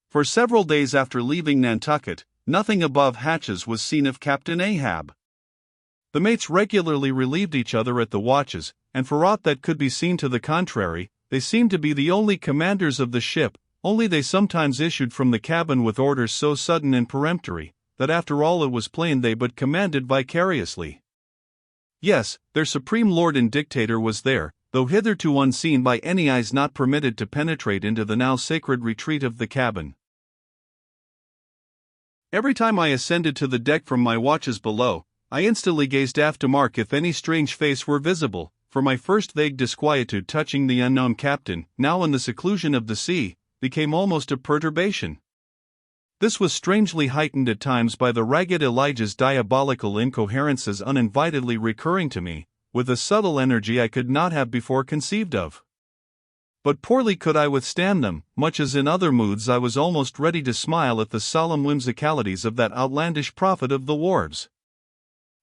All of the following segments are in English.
For several days after leaving Nantucket, nothing above hatches was seen of Captain Ahab. The mates regularly relieved each other at the watches, and for aught that could be seen to the contrary, they seemed to be the only commanders of the ship, only they sometimes issued from the cabin with orders so sudden and peremptory, that after all it was plain they but commanded vicariously. Yes, their supreme lord and dictator was there, though hitherto unseen by any eyes not permitted to penetrate into the now sacred retreat of the cabin. Every time I ascended to the deck from my watches below, I instantly gazed aft to mark if any strange face were visible, for my first vague disquietude touching the unknown captain, now in the seclusion of the sea, became almost a perturbation. This was strangely heightened at times by the ragged Elijah's diabolical incoherences uninvitedly recurring to me, with a subtle energy I could not have before conceived of. But poorly could I withstand them, much as in other moods I was almost ready to smile at the solemn whimsicalities of that outlandish prophet of the wharves.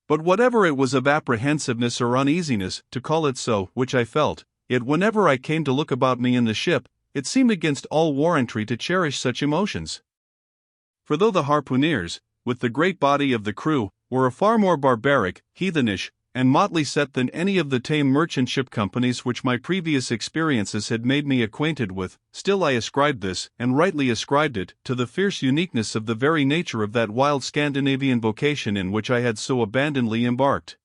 But whatever it was of apprehensiveness or uneasiness, to call it so, which I felt, yet whenever I came to look about me in the ship, it seemed against all warrantry to cherish such emotions. For though the harpooneers, with the great body of the crew, were a far more barbaric, heathenish, and motley set than any of the tame merchant ship companies which my previous experiences had made me acquainted with, still I ascribed this, and rightly ascribed it, to the fierce uniqueness of the very nature of that wild Scandinavian vocation in which I had so abandonedly embarked.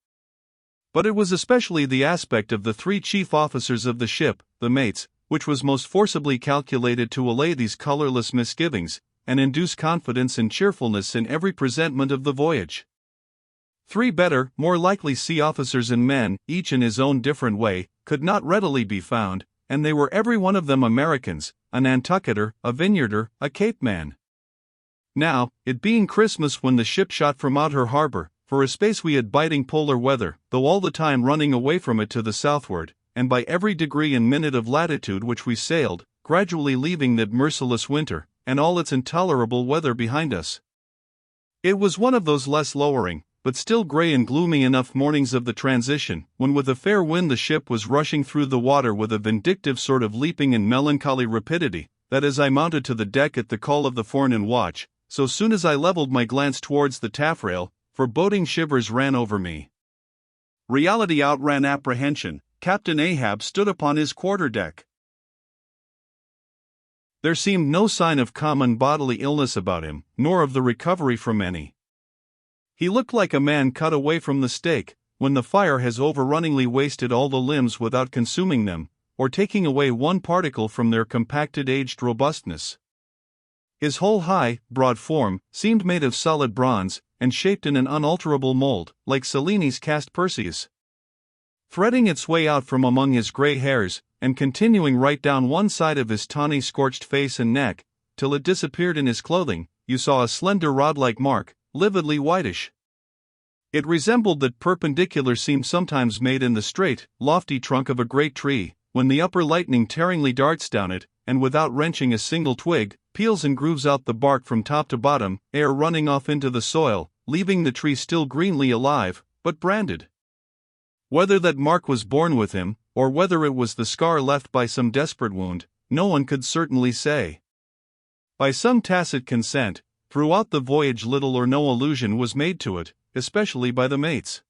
But it was especially the aspect of the three chief officers of the ship, the mates, which was most forcibly calculated to allay these colorless misgivings, and induce confidence and cheerfulness in every presentment of the voyage. Three better, more likely sea officers and men, each in his own different way, could not readily be found, and they were every one of them Americans, a Nantucketer, a Vineyarder, a Cape man. Now, it being Christmas when the ship shot from out her harbor, for a space we had biting polar weather, though all the time running away from it to the southward, and by every degree and minute of latitude which we sailed, gradually leaving that merciless winter, and all its intolerable weather behind us. It was one of those less lowering, but still grey and gloomy enough mornings of the transition, when with a fair wind the ship was rushing through the water with a vindictive sort of leaping and melancholy rapidity, that as I mounted to the deck at the call of the forenoon watch, so soon as I levelled my glance towards the taffrail, foreboding shivers ran over me. Reality outran apprehension. Captain Ahab stood upon his quarter-deck. There seemed no sign of common bodily illness about him, nor of the recovery from any. He looked like a man cut away from the stake, when the fire has overrunningly wasted all the limbs without consuming them, or taking away one particle from their compacted aged robustness. His whole high, broad form seemed made of solid bronze, and shaped in an unalterable mold, like Cellini's cast Perseus. Threading its way out from among his grey hairs, and continuing right down one side of his tawny scorched face and neck, till it disappeared in his clothing, you saw a slender rod-like mark, lividly whitish. It resembled that perpendicular seam sometimes made in the straight, lofty trunk of a great tree, when the upper lightning tearingly darts down it, and without wrenching a single twig, peels and grooves out the bark from top to bottom, ere running off into the soil, leaving the tree still greenly alive, but branded. Whether that mark was born with him, or whether it was the scar left by some desperate wound, no one could certainly say. By some tacit consent, throughout the voyage little or no allusion was made to it, especially by the mates.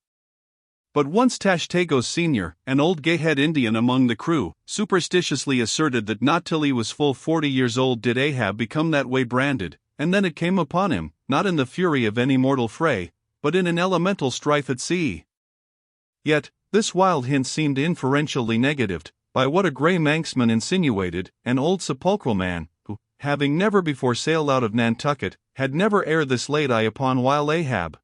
But once Tashtagos Sr., an old gay-head Indian among the crew, superstitiously asserted that not till he was full 40 years old did Ahab become that way branded, and then it came upon him, not in the fury of any mortal fray, but in an elemental strife at sea. Yet, this wild hint seemed inferentially negatived, by what a grey Manxman insinuated, an old sepulchral man, who, having never before sailed out of Nantucket, had never ere this laid eye upon wild Ahab.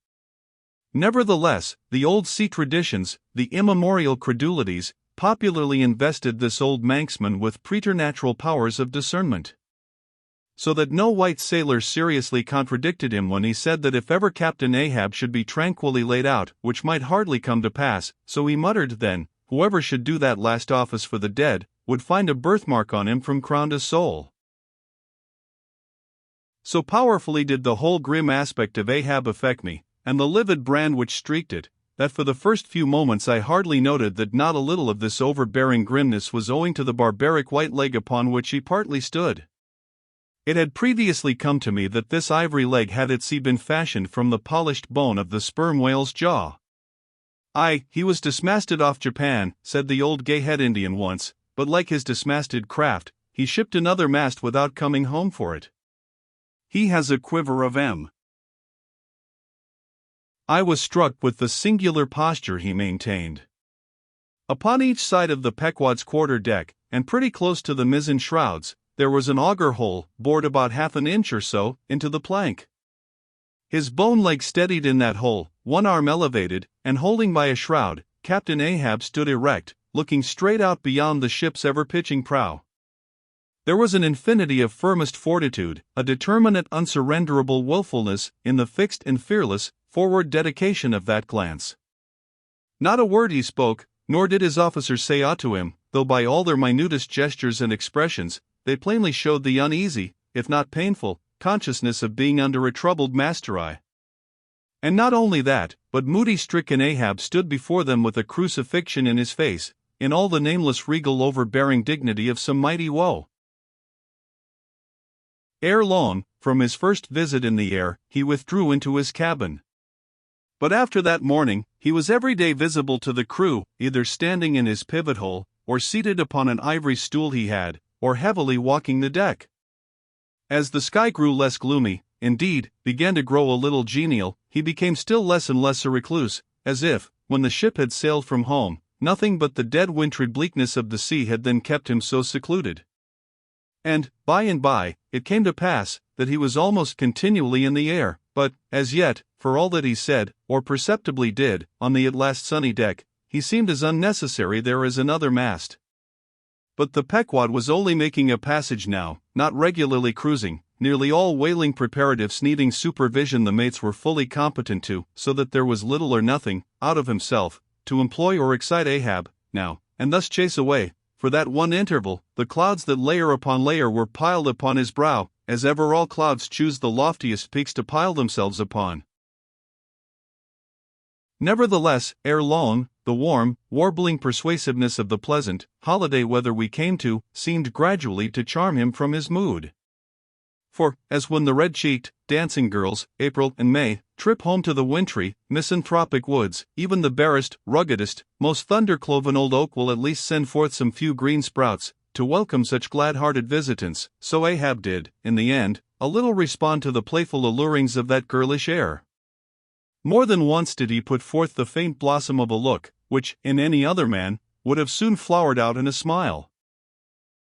Nevertheless, the old sea traditions, the immemorial credulities, popularly invested this old Manxman with preternatural powers of discernment. So that no white sailor seriously contradicted him when he said that if ever Captain Ahab should be tranquilly laid out, which might hardly come to pass, so he muttered then, whoever should do that last office for the dead, would find a birthmark on him from crown to sole. So powerfully did the whole grim aspect of Ahab affect me, and the livid brand which streaked it, that for the first few moments I hardly noted that not a little of this overbearing grimness was owing to the barbaric white leg upon which he partly stood. It had previously come to me that this ivory leg had at sea been fashioned from the polished bone of the sperm whale's jaw. "Aye, he was dismasted off Japan," said the old gay-head Indian once, "but like his dismasted craft, he shipped another mast without coming home for it. He has a quiver of M." I was struck with the singular posture he maintained. Upon each side of the Pequod's quarter-deck, and pretty close to the mizzen shrouds, there was an auger hole, bored about half an inch or so into the plank. His bone leg steadied in that hole, one arm elevated, and holding by a shroud, Captain Ahab stood erect, looking straight out beyond the ship's ever-pitching prow. There was an infinity of firmest fortitude, a determinate unsurrenderable willfulness, in the fixed and fearless, forward dedication of that glance. Not a word he spoke, nor did his officers say aught to him, though by all their minutest gestures and expressions, they plainly showed the uneasy, if not painful, consciousness of being under a troubled master eye. And not only that, but moody stricken Ahab stood before them with a crucifixion in his face, in all the nameless regal overbearing dignity of some mighty woe. Ere long, from his first visit in the air, he withdrew into his cabin. But after that morning, he was every day visible to the crew, either standing in his pivot hole, or seated upon an ivory stool he had, or heavily walking the deck. As the sky grew less gloomy, indeed, began to grow a little genial, he became still less and less a recluse, as if, when the ship had sailed from home, nothing but the dead wintry bleakness of the sea had then kept him so secluded. And by, it came to pass, that he was almost continually in the air, but, as yet, for all that he said, or perceptibly did, on the at last sunny deck, he seemed as unnecessary there as another mast. But the Pequod was only making a passage now, not regularly cruising, nearly all whaling preparatives needing supervision the mates were fully competent to, so that there was little or nothing, out of himself, to employ or excite Ahab, now, and thus chase away, for that one interval, the clouds that layer upon layer were piled upon his brow, as ever all clouds choose the loftiest peaks to pile themselves upon. Nevertheless, ere long, the warm, warbling persuasiveness of the pleasant, holiday weather we came to, seemed gradually to charm him from his mood. For, as when the red-cheeked, dancing girls, April and May, trip home to the wintry, misanthropic woods, even the barest, ruggedest, most thunder-cloven old oak will at least send forth some few green sprouts, to welcome such glad-hearted visitants, so Ahab did, in the end, a little respond to the playful allurings of that girlish air. More than once did he put forth the faint blossom of a look, which, in any other man, would have soon flowered out in a smile.